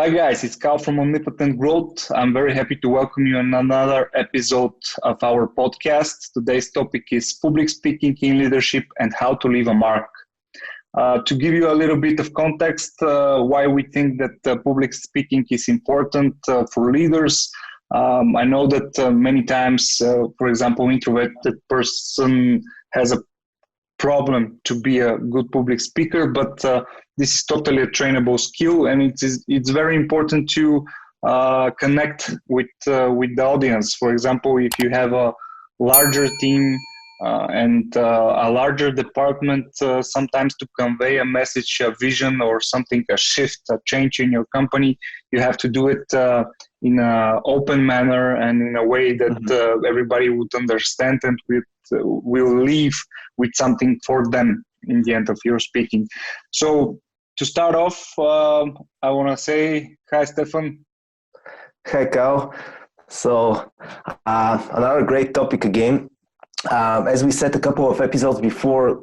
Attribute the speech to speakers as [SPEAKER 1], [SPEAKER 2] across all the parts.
[SPEAKER 1] Hi guys, it's Kal from Omnipotent Growth. I'm very happy to welcome you on another episode of our podcast. Today's topic is public speaking in leadership and how to leave a mark. To give you a little bit of context, why we think that public speaking is important for leaders. I know that many times, for example, introverted person has a problem to be a good public speaker, but this is totally a trainable skill, and it's very important to connect with the audience. For example, if you have a larger team and a larger department, sometimes to convey a message, a vision, or something, a shift, a change in your company, you have to do it in an open manner and in a way that everybody would understand and will leave with something for them in the end of your speaking. So to start off, I want to say hi, Stefan.
[SPEAKER 2] Hi, Kal. So another great topic again. As we said a couple of episodes before,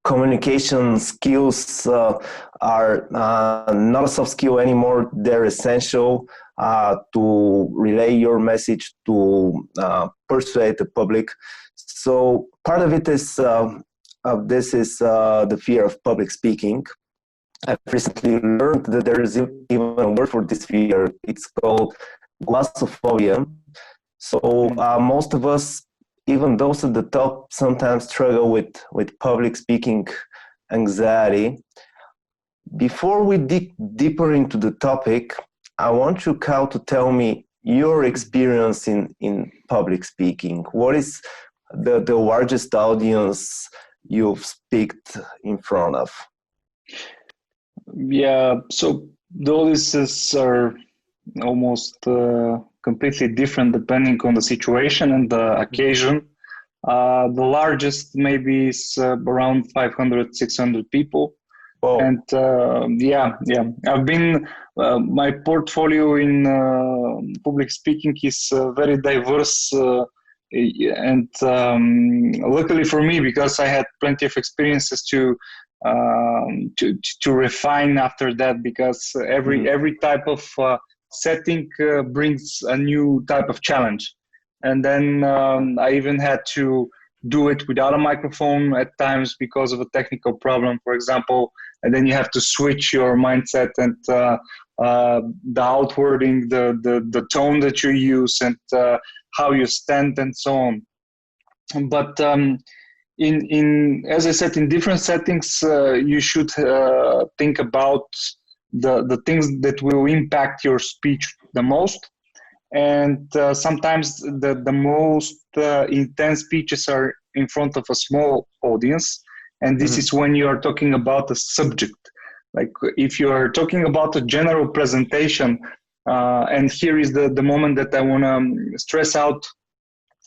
[SPEAKER 2] communication skills are not a soft skill anymore. They're essential to relay your message, to persuade the public. So part of it is the fear of public speaking. I've recently learned that there is even a word for this fear. It's called glossophobia. So most of us, even those at the top, sometimes struggle with public speaking anxiety. Before we dig deeper into the topic, I want you, Kal, to tell me your experience in public speaking. What is the largest audience you've speaked in front of?
[SPEAKER 1] Yeah, so the audiences are almost completely different depending on the situation and the occasion. The largest maybe is around 500, 600 people.
[SPEAKER 2] Wow.
[SPEAKER 1] And I've been, my portfolio in public speaking is very diverse. And luckily for me, because I had plenty of experiences to refine after that, because every type of setting brings a new type of challenge. And then I even had to do it without a microphone at times because of a technical problem, for example. And then you have to switch your mindset and the outwarding, the tone that you use, and how you stand and so on. But in as I said, in different settings, you should think about the things that will impact your speech the most. And sometimes the most intense speeches are in front of a small audience. And this is when you are talking about a subject. Like if you are talking about a general presentation, and here is the moment that I want to stress out,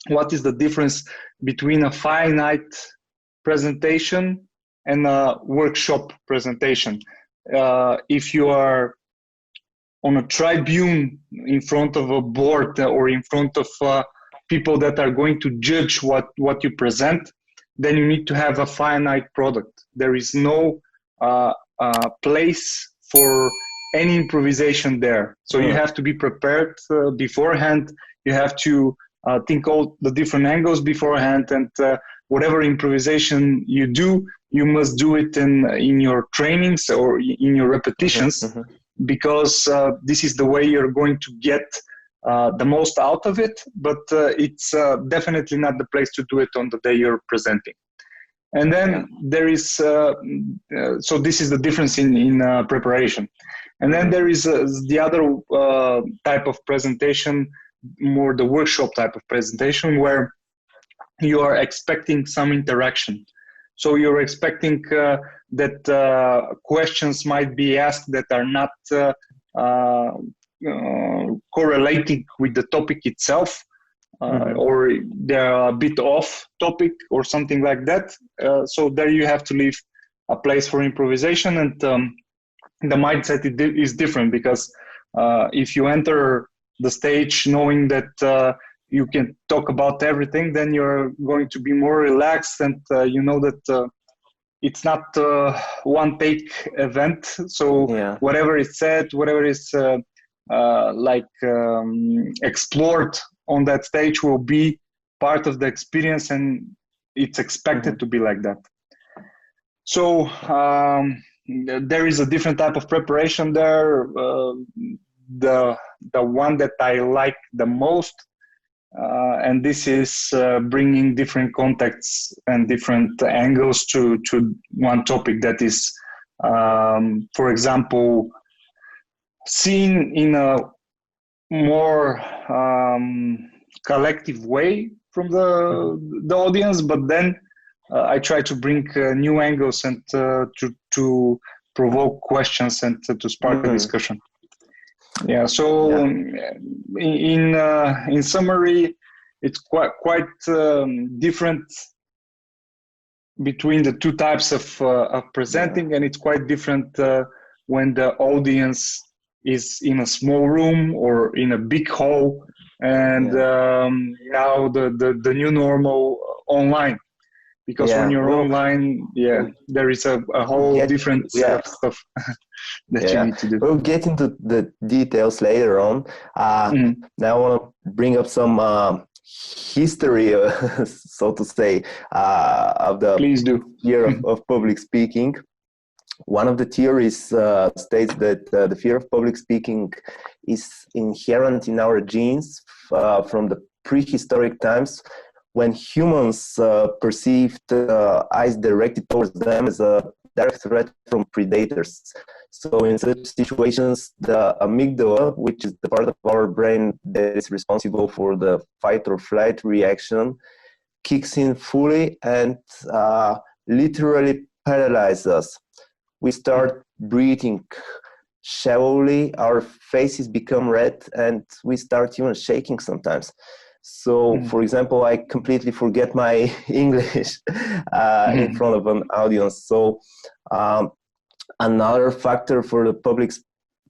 [SPEAKER 1] what is the difference between a finite presentation and a workshop presentation. If you are on a tribune in front of a board or in front of people that are going to judge what you present, then you need to have a finite product. There is no place for any improvisation there. So you have to be prepared beforehand. You have to think all the different angles beforehand, and whatever improvisation you do, you must do it in your trainings or in your repetitions, because this is the way you're going to get the most out of it, but it's definitely not the place to do it on the day you're presenting. And then there is, so this is the difference in preparation. And then there is the other type of presentation, more the workshop type of presentation, where you are expecting some interaction. So you're expecting that questions might be asked that are not correlating with the topic itself, or they're a bit off topic or something like that. So there you have to leave a place for improvisation, and the mindset is different, because if you enter the stage knowing that you can talk about everything, then you're going to be more relaxed, and you know that it's not one take event. So whatever is said, whatever is explored on that stage will be part of the experience, and it's expected to be like that. So there is a different type of preparation there. The one that I like the most, and this is bringing different contexts and different angles to one topic that is, for example, seen in a more collective way from the audience, but then I try to bring new angles and to provoke questions and to spark a discussion. Yeah. So in summary, it's quite different between the two types of presenting, and it's quite different when the audience is in a small room or in a big hall, and now the new normal online. Because when you're online, there is a whole different set of stuff that you need to do.
[SPEAKER 2] We'll get into the details later on. Now I want to bring up some history, so to say, of the fear of public speaking. One of the theories states that the fear of public speaking is inherent in our genes from the prehistoric times, when humans perceived eyes directed towards them as a direct threat from predators. So in such situations, the amygdala, which is the part of our brain that is responsible for the fight or flight reaction, kicks in fully and literally paralyzes us. We start breathing shallowly, our faces become red, and we start even shaking sometimes. So, for example, I completely forget my English in front of an audience. So, another factor for the public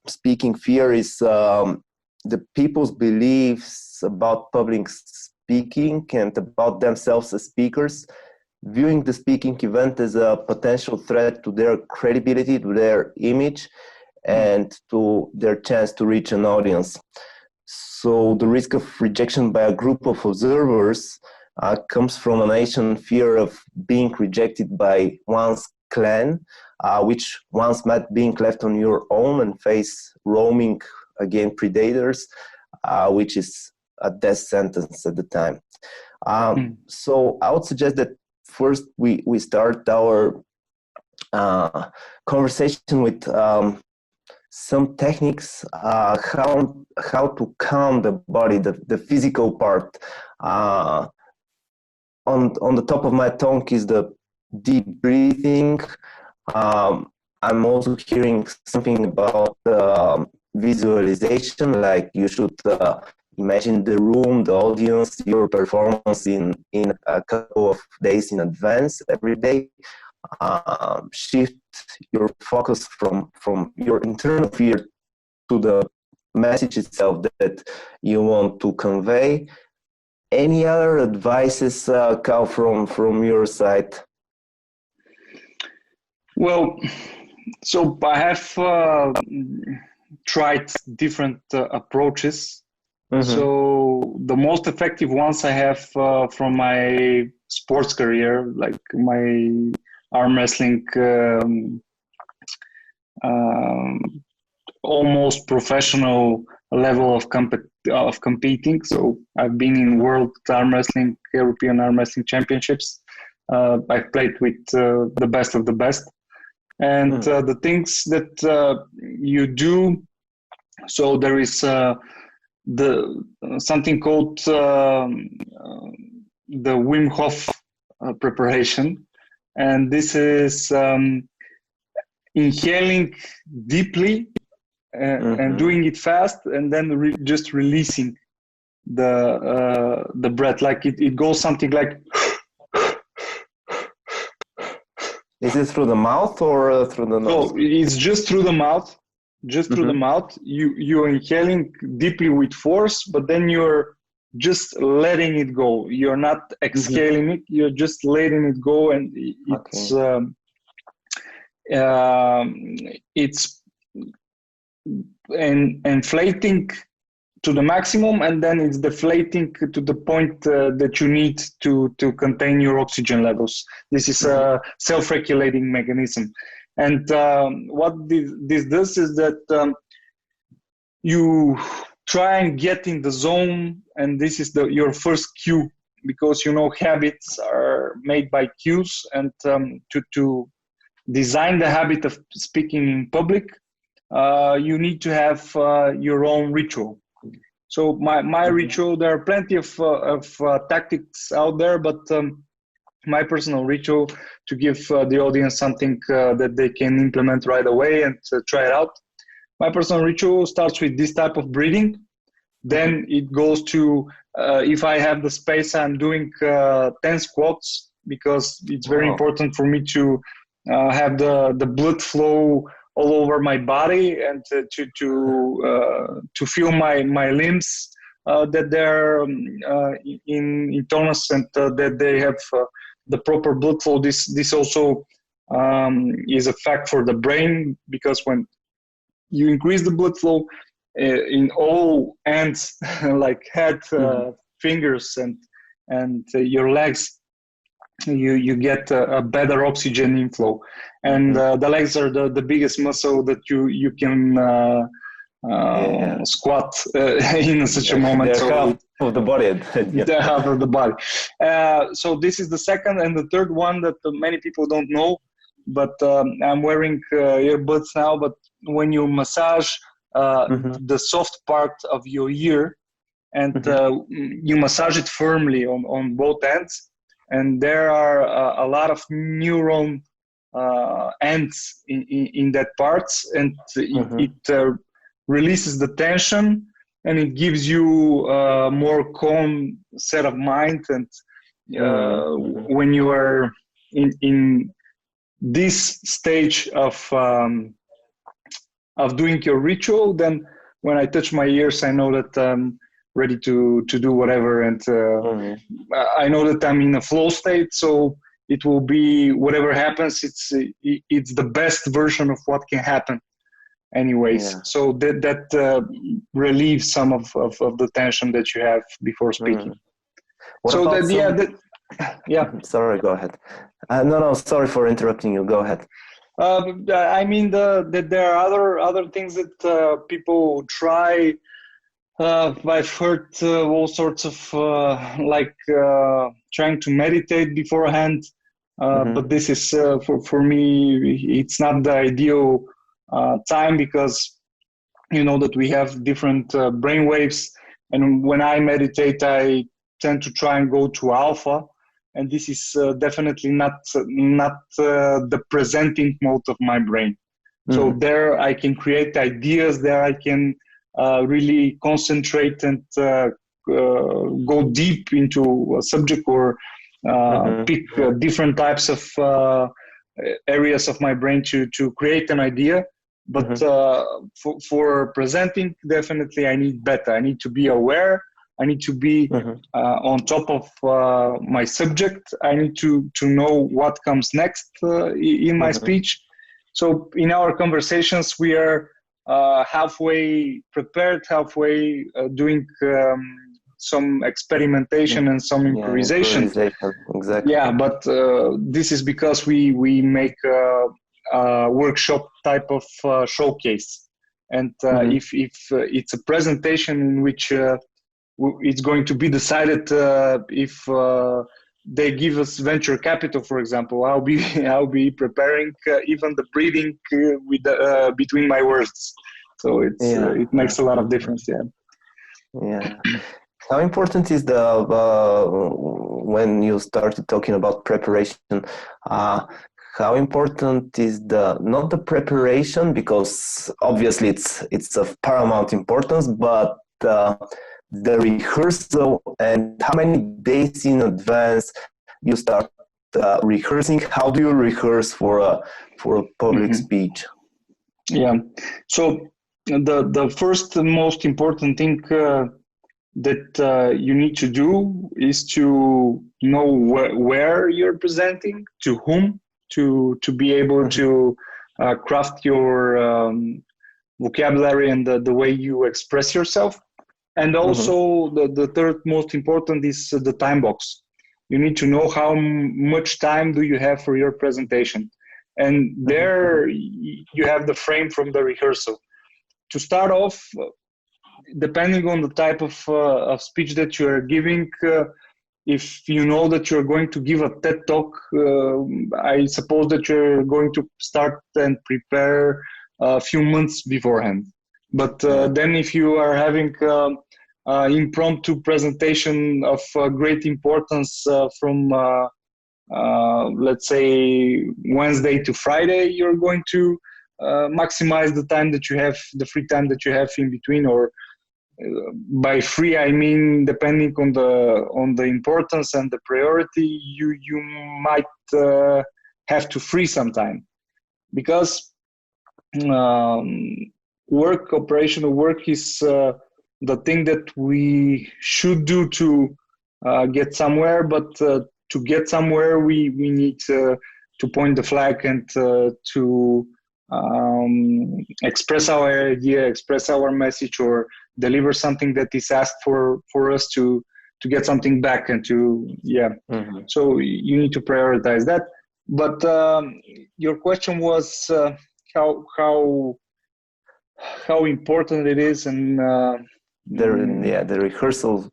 [SPEAKER 2] speaking fear is the people's beliefs about public speaking and about themselves as speakers, viewing the speaking event as a potential threat to their credibility, to their image, and to their chance to reach an audience. So the risk of rejection by a group of observers comes from an ancient fear of being rejected by one's clan, which once meant being left on your own and face roaming against predators, which is a death sentence at the time. So I would suggest that first we start our conversation with some techniques, how to calm the body, the physical part. On the top of my tongue is the deep breathing. I'm also hearing something about visualization, like you should imagine the room, the audience, your performance in a couple of days in advance every day. Shift your focus from your internal fear to the message itself that you want to convey. Any other advices, Kal, from your side?
[SPEAKER 1] Well, so I have tried different approaches. So the most effective ones I have from my sports career, like my arm wrestling, almost professional level of competing. So I've been in World Arm Wrestling, European Arm Wrestling Championships. I've played with the best of the best. And the things that you do, so there is something called the Wim Hof Preparation. And this is inhaling deeply and doing it fast, and then just releasing the breath. Like it goes something like.
[SPEAKER 2] Is it through the mouth or through the nose?
[SPEAKER 1] No, it's just through the mouth. Just through the mouth. You're inhaling deeply with force, but then you're just letting it go. You're not exhaling it. You're just letting it go, and it's it's inflating to the maximum, and then it's deflating to the point that you need to contain your oxygen levels. This is a self-regulating mechanism. And what this does is that you try and get in the zone, and this is your first cue, because habits are made by cues, and to design the habit of speaking in public, you need to have your own ritual. So my ritual, there are plenty of tactics out there, but my personal ritual, to give the audience something that they can implement right away and try it out. My personal ritual starts with this type of breathing. Then it goes to, if I have the space, I'm doing 10 squats, because it's very important for me to have the blood flow all over my body, and to feel my limbs that they're in tonus, and that they have the proper blood flow. This also is a fact for the brain, because when you increase the blood flow in all ends, like head, fingers, and your legs, you get a better oxygen inflow. And the legs are the biggest muscle that you can squat in such a moment.
[SPEAKER 2] They're half of the body.
[SPEAKER 1] They're half of the body. So this is the second. And the third one that many people don't know, but I'm wearing earbuds now, but when you massage the soft part of your ear, and you massage it firmly on both ends, and there are a lot of neuron ends in that part, and it releases the tension, and it gives you a more calm set of mind. And when you are in this stage of doing your ritual, then when I touch my ears, I know that I'm ready to do whatever, and I know that I'm in a flow state, so it will be whatever happens, it's the best version of what can happen anyways. So that relieves some of the tension that you have before speaking.
[SPEAKER 2] Sorry, go ahead. No, sorry for interrupting you. Go ahead.
[SPEAKER 1] I mean that there are other things that people try. I've heard all sorts of trying to meditate beforehand, but this is for me, it's not the ideal time, because that we have different brain waves, and when I meditate, I tend to try and go to alpha, and this is definitely not the presenting mode of my brain. So there I can create ideas, there I can really concentrate and go deep into a subject, or pick different types of areas of my brain to create an idea. But for presenting, definitely I need better. I need to be aware. I need to be on top of my subject. I need to know what comes next in my speech. So in our conversations, we are halfway prepared, halfway doing some experimentation and some improvisation.
[SPEAKER 2] Exactly.
[SPEAKER 1] Yeah, but this is because we make a workshop type of showcase. And if it's a presentation in which it's going to be decided if they give us venture capital, for example, I'll be preparing even the breathing with between my words. So it makes a lot of difference.
[SPEAKER 2] Yeah. How important is when you started talking about preparation? How important is not the preparation, because obviously it's of paramount importance, but the rehearsal, and how many days in advance you start rehearsing? How do you rehearse for a public speech?
[SPEAKER 1] Yeah. So the first and most important thing that you need to do is to know where you're presenting, to whom, to be able to craft your vocabulary and the way you express yourself. And also the third most important is the time box. You need to know how much time do you have for your presentation. And there you have the frame from the rehearsal. To start off, depending on the type of speech that you are giving, if you know that you're going to give a TED talk, I suppose that you're going to start and prepare a few months beforehand. But then if you are having impromptu presentation of great importance from, let's say, Wednesday to Friday, you're going to maximize the time that you have, the free time that you have in between, or by free I mean depending on the importance and the priority, you might have to free some time, because operational work is the thing that we should do to get somewhere, but to get somewhere we need to point the flag and to express our idea, express our message, or deliver something that is asked for us to get something back and to So you need to prioritize that. But your question was how important it is, and
[SPEAKER 2] the rehearsal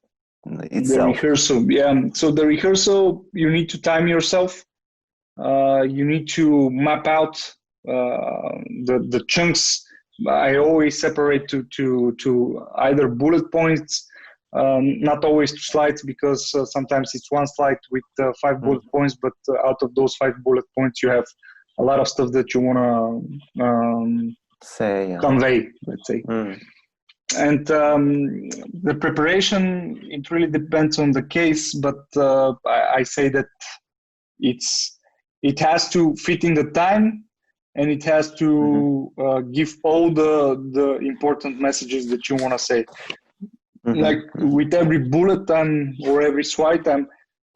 [SPEAKER 2] itself.
[SPEAKER 1] The rehearsal, yeah. So the rehearsal, you need to time yourself. You need to map out the chunks. I always separate to either bullet points, not always to slides, because sometimes it's one slide with 5 bullet points, but out of those 5 bullet points, you have a lot of stuff that you want to convey, let's say. And the preparation, it really depends on the case, but I say that it has to fit in the time, and it has to give all the important messages that you want to say. Like with every bullet or every slide, I'm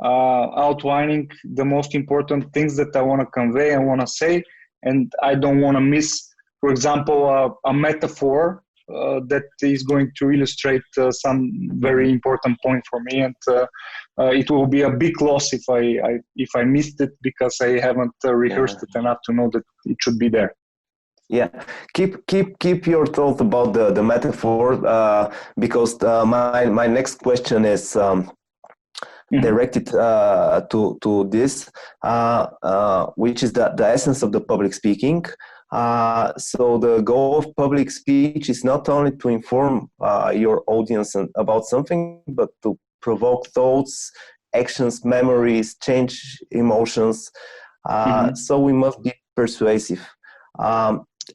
[SPEAKER 1] outlining the most important things that I want to convey and want to say, and I don't want to miss, for example, a metaphor that is going to illustrate some very important point for me, and it will be a big loss if I missed it, because I haven't rehearsed it enough to know that it should be there.
[SPEAKER 2] Yeah, keep your thought about the metaphor, because my next question is directed to this, which is the essence of the public speaking. So the goal of public speech is not only to inform your audience about something, but to provoke thoughts, actions, memories, change emotions. So we must be persuasive.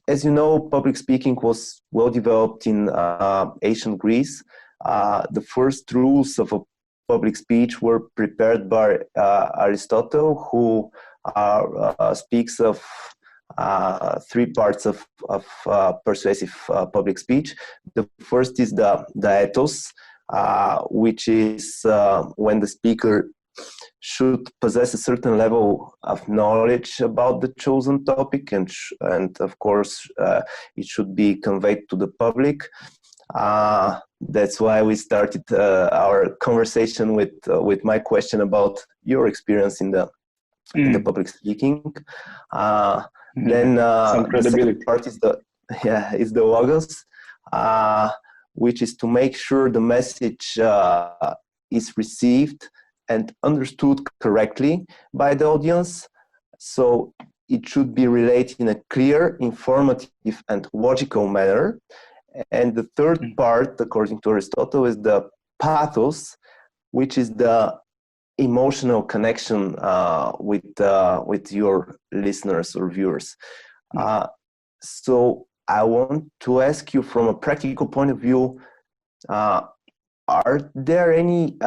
[SPEAKER 2] As you know, public speaking was well developed in ancient Greece. The first rules of a public speech were prepared by Aristotle, who speaks of 3 parts of persuasive public speech. The first is the ethos, which is when the speaker should possess a certain level of knowledge about the chosen topic, and of course it should be conveyed to the public. That's why we started our conversation with my question about your experience in the public speaking. Then the second part is the logos, which is to make sure the message is received and understood correctly by the audience. So it should be related in a clear, informative, and logical manner. And the third part, according to Aristotle, is the pathos, which is the emotional connection with your listeners or viewers. So I want to ask you, from a practical point of view, are there any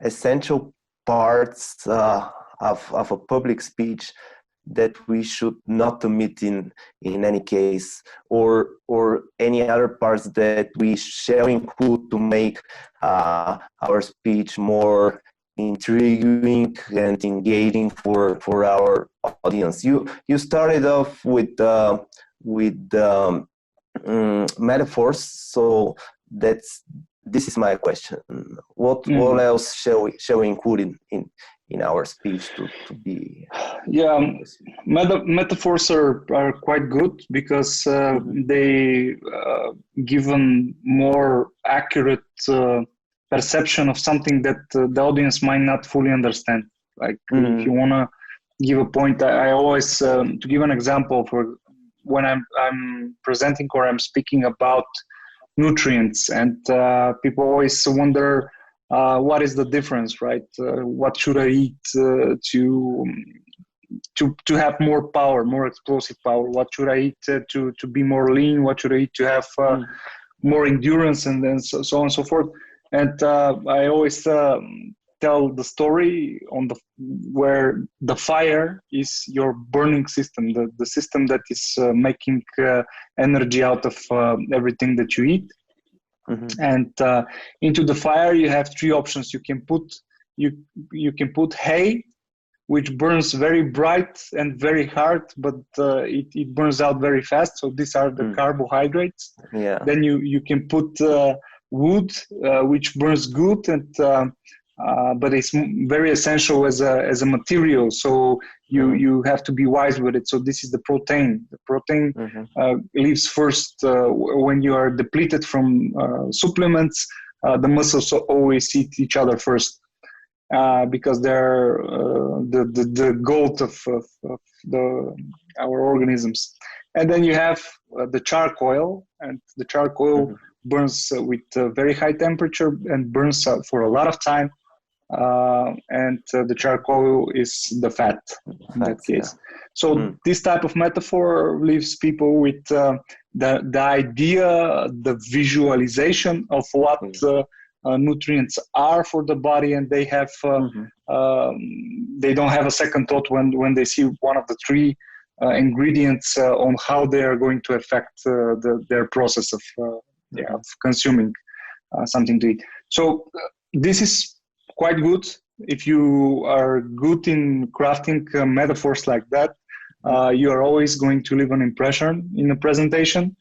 [SPEAKER 2] essential parts of a public speech that we should not omit in any case, or any other parts that we shall include to make our speech more intriguing and engaging for our audience. You started off with metaphors, so this is my question. What else shall we include in our speech to be?
[SPEAKER 1] Yeah, metaphors are quite good because they give a more accurate perception of something that the audience might not fully understand. Like if you want to give a point, I always to give an example for when I'm presenting or I'm speaking about nutrients, and people always wonder what is the difference, right? What should I eat to have more power, more explosive power? What should I eat to be more lean? What should I eat to have more endurance, and then so on and so forth? And I always tell the story where the fire is your burning system, the system that is making energy out of everything that you eat. And into the fire you have three options. You can put hay, which burns very bright and very hard, but it burns out very fast. So these are the carbohydrates.
[SPEAKER 2] Yeah.
[SPEAKER 1] Then you can put wood, which burns good, and but it's very essential as a material. So you have to be wise with it. So this is the protein. The protein leaves first when you are depleted from supplements. The muscles always eat each other first because they're the gold of our organisms. And then you have the charcoal, and the charcoal burns with very high temperature and burns for a lot of time. And the charcoal is the fat in that case. Yeah. So this type of metaphor leaves people with the idea, the visualization of what nutrients are for the body, and they have they don't have a second thought when they see one of the three ingredients on how they are going to affect their process of consuming something to eat. So this is quite good. If you are good in crafting metaphors like that, you are always going to leave an impression in a presentation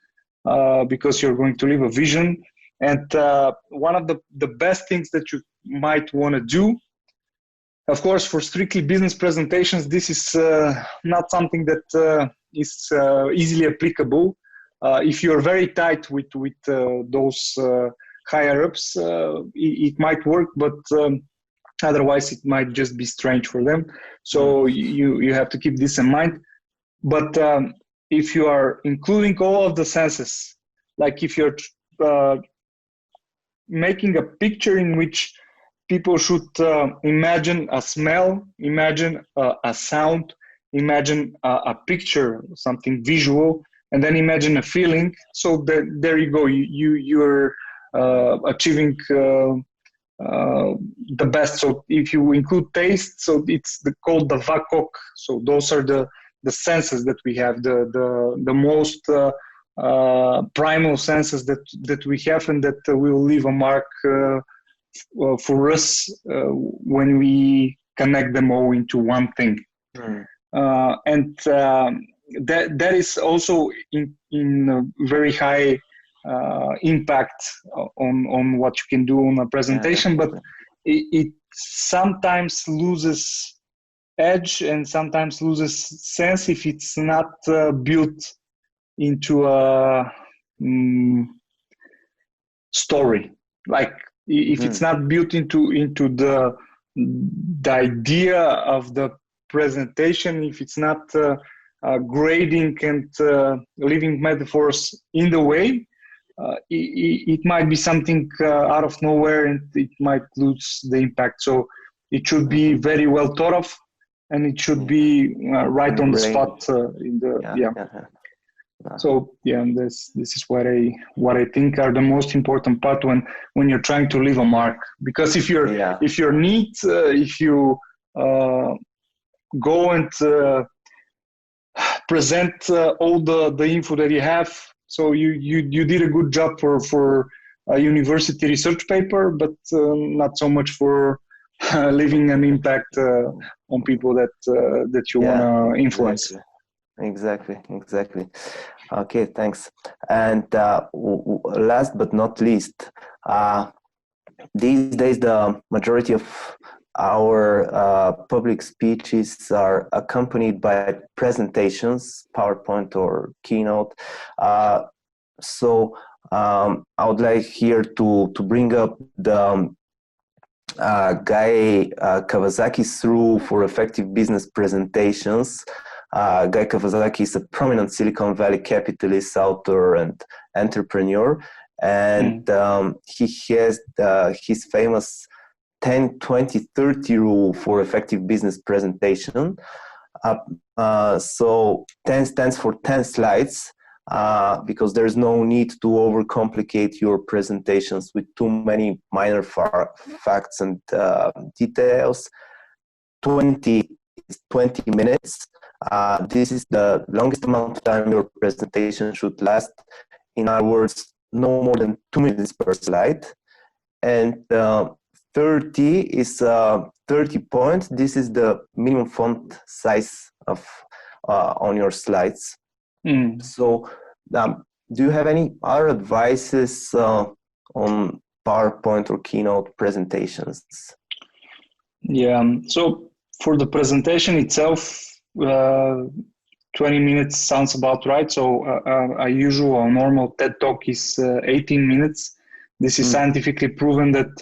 [SPEAKER 1] because you're going to leave a vision. And one of the best things that you might want to do, of course, for strictly business presentations, this is not something that is easily applicable. If you're very tight with those higher ups, it might work, but otherwise it might just be strange for them. So you have to keep this in mind. But if you are including all of the senses, like if you're making a picture in which people should imagine a smell, imagine a sound, imagine a picture, something visual, and then imagine a feeling. So there you go. You're achieving the best. So if you include taste, so it's called the VAKOK. So those are the senses that we have, the most primal senses that we have, and that will leave a mark for us when we connect them all into one thing. And that is also in very high impact on what you can do on a presentation, but it sometimes loses edge and sometimes loses sense if it's not built into a story. Like if it's not built into the idea of the presentation, if it's not grading and leaving metaphors in the way, it might be something out of nowhere, and it might lose the impact. So it should be very well thought of, and it should be right on the spot in the So this is what I think are the most important part when you're trying to leave a mark. Because if you're neat, if you go and present all the info that you have, so you did a good job for a university research paper, but not so much for leaving an impact on people that you want to influence.
[SPEAKER 2] Exactly. Okay, thanks. And last but not least, these days the majority of our public speeches are accompanied by presentations, PowerPoint or keynote. So I would like here to bring up the Guy Kawasaki's rule for effective business presentations. Guy Kawasaki is a prominent Silicon Valley capitalist, author, and entrepreneur, and he has his famous 10-20-30 rule for effective business presentation. So 10 stands for 10 slides, because there's no need to overcomplicate your presentations with too many minor facts and details. 20 is 20 minutes. This is the longest amount of time your presentation should last. In other words, no more than 2 minutes per slide. And 30 is 30 points. This is the minimum font size of on your slides. So do you have any other advices on PowerPoint or keynote presentations?
[SPEAKER 1] Yeah, so for the presentation itself, 20 minutes sounds about right. So a usual or normal TED Talk is 18 minutes. This is scientifically proven that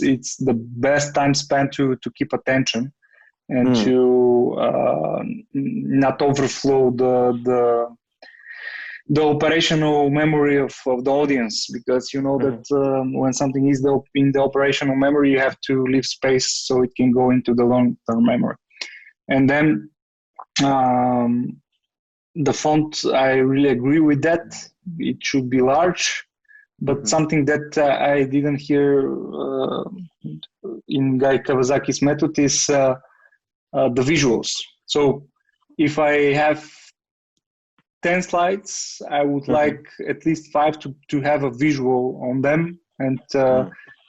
[SPEAKER 1] it's the best time spent to keep attention and to not overflow the operational memory of the audience, because you know that when something is in the operational memory, you have to leave space so it can go into the long-term memory. And then the font, I really agree with that. It should be large, but something that I didn't hear in Guy Kawasaki's method is the visuals. So if I have 10 slides, I would like at least 5 to have a visual on them, and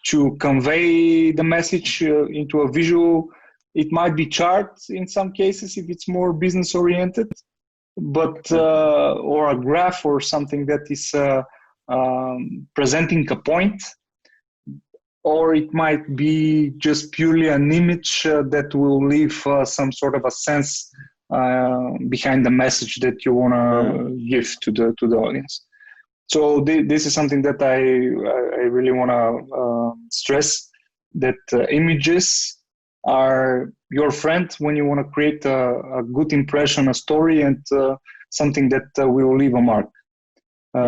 [SPEAKER 1] to convey the message into a visual. It might be chart in some cases if it's more business oriented, but or a graph or something that is presenting a point, or it might be just purely an image that will leave some sort of a sense behind the message that you want to give to the audience. So this is something that I really want to stress, that images are your friend when you want to create a good impression, a story, and something that will leave a mark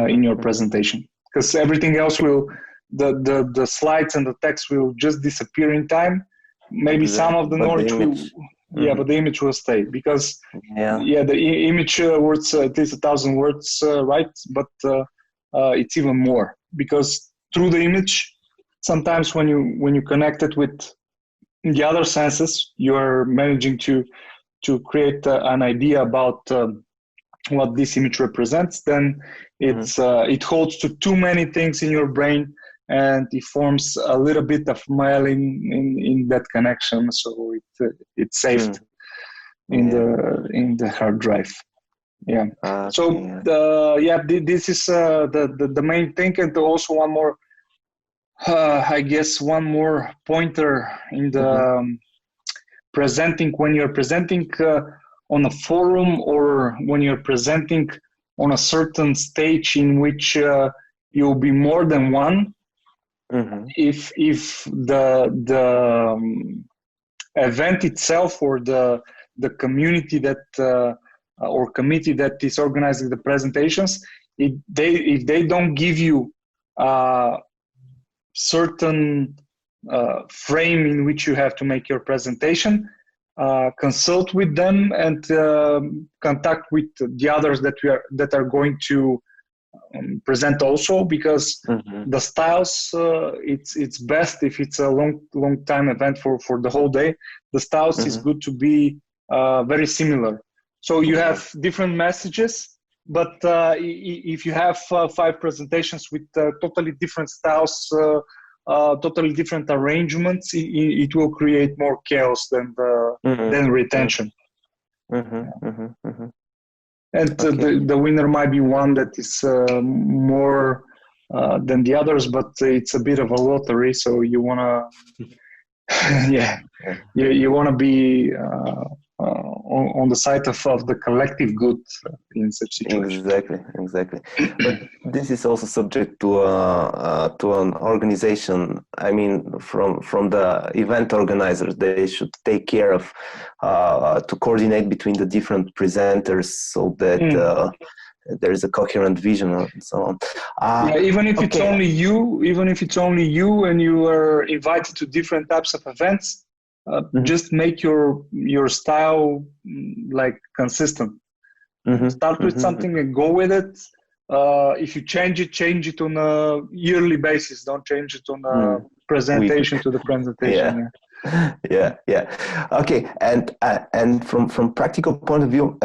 [SPEAKER 1] in your presentation. Because everything else will, the slides and the text will just disappear in time. Maybe some of the knowledge will, but the image will stay, because the image words at least 1,000 words, right? But it's even more, because through the image, sometimes when you connect it with the other senses, you are managing to create an idea about what this image represents. Then it holds to too many things in your brain, and it forms a little bit of myelin in that connection, so it's saved in the hard drive. This is the main thing. And also one more, I guess one more pointer in the presenting, when you're presenting on a forum, or when you're presenting on a certain stage in which you'll be more than one. If the event itself, or the community that or committee that is organizing the presentations, if they don't give you certain frame in which you have to make your presentation, consult with them and contact with the others that are going to present also, because the styles, it's best if it's a long time event for the whole day. The styles is good to be very similar, so you have different messages. But if you have 5 presentations with totally different styles totally different arrangements, it will create more chaos than retention. And the winner might be one that is more than the others, but it's a bit of a lottery. So you want to, you want to be on the side of the collective good in such situations.
[SPEAKER 2] Exactly. But this is also subject to an organization. I mean, from the event organizers, they should take care of to coordinate between the different presenters so that there is a coherent vision and so on.
[SPEAKER 1] Even if it's only you, and you are invited to different types of events. Just make your style like consistent. Start with something and go with it. If you change it on a yearly basis. Don't change it on a presentation to the presentation.
[SPEAKER 2] Yeah. Okay, and from practical point of view,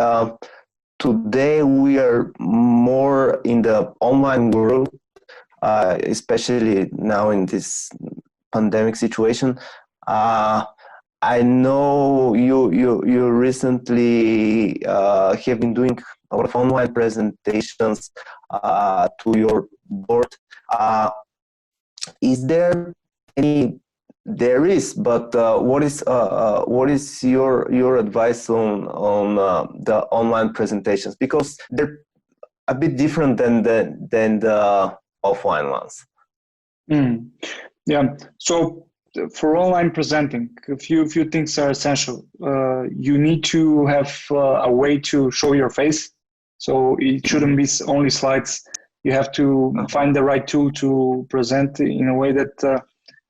[SPEAKER 2] today we are more in the online world, especially now in this pandemic situation. I know you recently have been doing a lot of online presentations to your board. Is there any? There is, but what is your advice on the online presentations? Because they're a bit different than the offline ones.
[SPEAKER 1] Yeah. So for online presenting, a few things are essential. You need to have a way to show your face. So it shouldn't be only slides. You have to find the right tool to present in a way that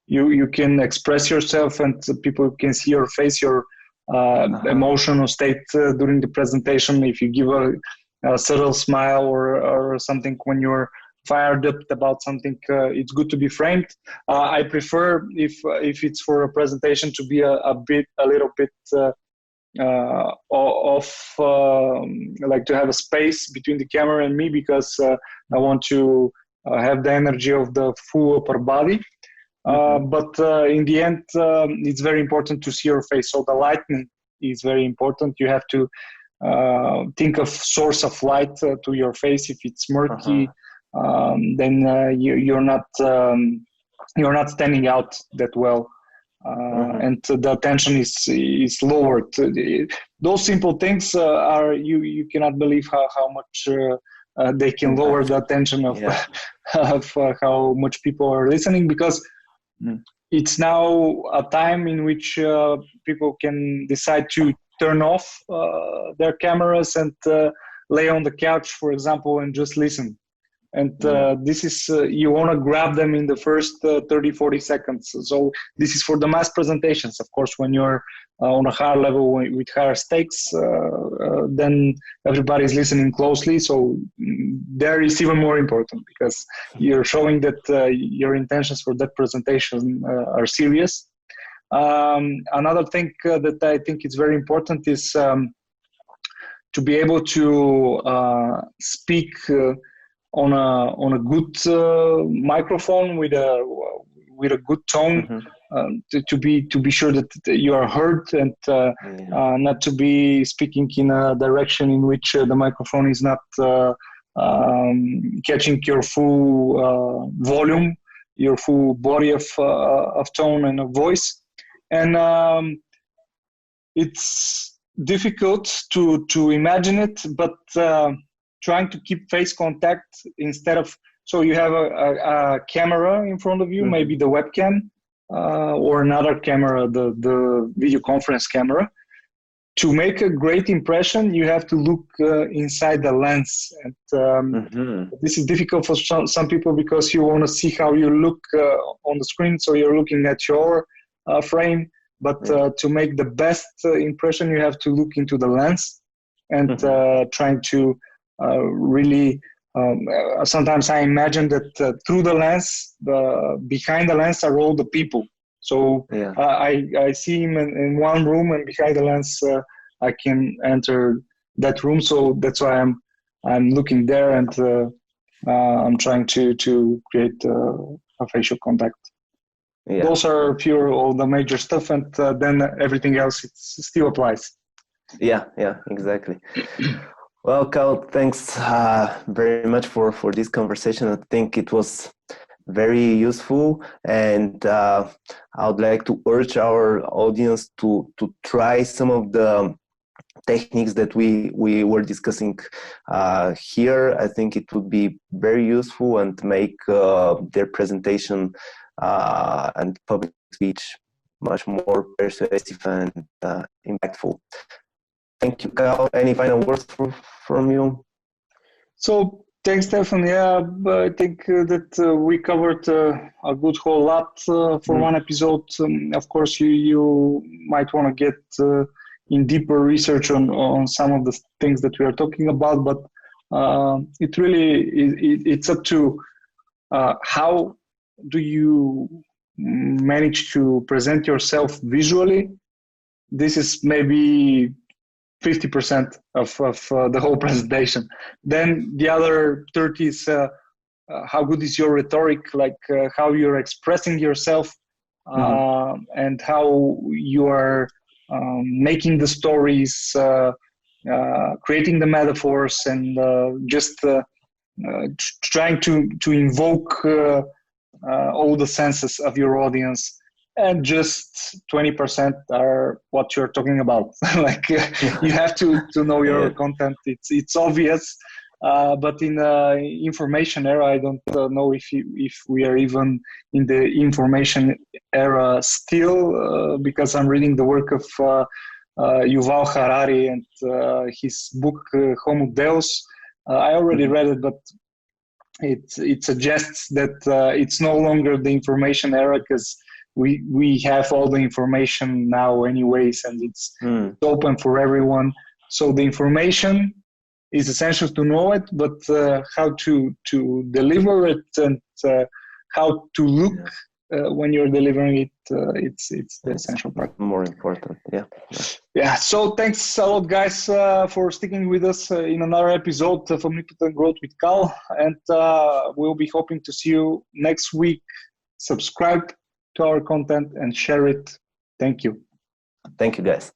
[SPEAKER 1] you can express yourself and people can see your face, your emotional state during the presentation. If you give a subtle smile or something when you're fired up about something, it's good to be framed. I prefer if it's for a presentation to be a little bit off, like to have a space between the camera and me, because I want to have the energy of the full upper body. But in the end, it's very important to see your face. So the lighting is very important. You have to think of source of light to your face. If it's murky, then you're not standing out that well, and the attention is lowered. Those simple things are you cannot believe how much they can lower the attention of how much people are listening, because it's now a time in which people can decide to turn off their cameras and lay on the couch, for example, and just listen. And this is, you want to grab them in the first 30-40 seconds. So this is for the mass presentations. Of course, when you're on a higher level with higher stakes, then everybody's listening closely. So there is even more important, because you're showing that your intentions for that presentation are serious. Another thing that I think is very important is to be able to speak on a good microphone with a good tone, to be sure that you are heard, and not to be speaking in a direction in which the microphone is not catching your full volume, your full body of tone and of voice. And it's difficult to imagine it, but trying to keep face contact instead of, so you have a camera in front of you, maybe the webcam, or another camera, the video conference camera. To make a great impression, you have to look inside the lens. And this is difficult for some people, because you want to see how you look on the screen, so you're looking at your frame. But to make the best impression, you have to look into the lens and trying to really, sometimes I imagine that through the lens, behind the lens are all the people. So I see him in one room, and behind the lens I can enter that room. So that's why I'm looking there, and I'm trying to create a facial contact. Those are pure all the major stuff, and then everything else it still applies.
[SPEAKER 2] Yeah, exactly. Well, Kal, thanks very much for this conversation. I think it was very useful, and I would like to urge our audience to try some of the techniques that we were discussing here. I think it would be very useful and make their presentation and public speech much more persuasive and impactful. Thank you, Kal. Any final words from you?
[SPEAKER 1] So thanks, Stefan. Yeah, I think that we covered a good whole lot for one episode. Of course, you might want to get in deeper research on some of the things that we are talking about, but it really it's up to how do you manage to present yourself visually. This is maybe 50% of the whole presentation. Then the other 30 is how good is your rhetoric, like how you're expressing yourself, and how you are making the stories, creating the metaphors, and just trying to invoke all the senses of your audience. And just 20% are what you're talking about. Like you have to know your content. It's obvious, but in the information era, I don't know if we are even in the information era still, because I'm reading the work of Yuval Harari and his book Homo Deus. I already read it, but it suggests that it's no longer the information era, because we have all the information now anyways, and it's open for everyone. So the information is essential to know it, but how to deliver it and how to look when you're delivering it, it's the essential part.
[SPEAKER 2] More important,
[SPEAKER 1] yeah. So thanks a lot, guys, for sticking with us in another episode of Omnipotent Growth with Kal, and we'll be hoping to see you next week. Subscribe to our content and share it. Thank you.
[SPEAKER 2] Thank you, guys.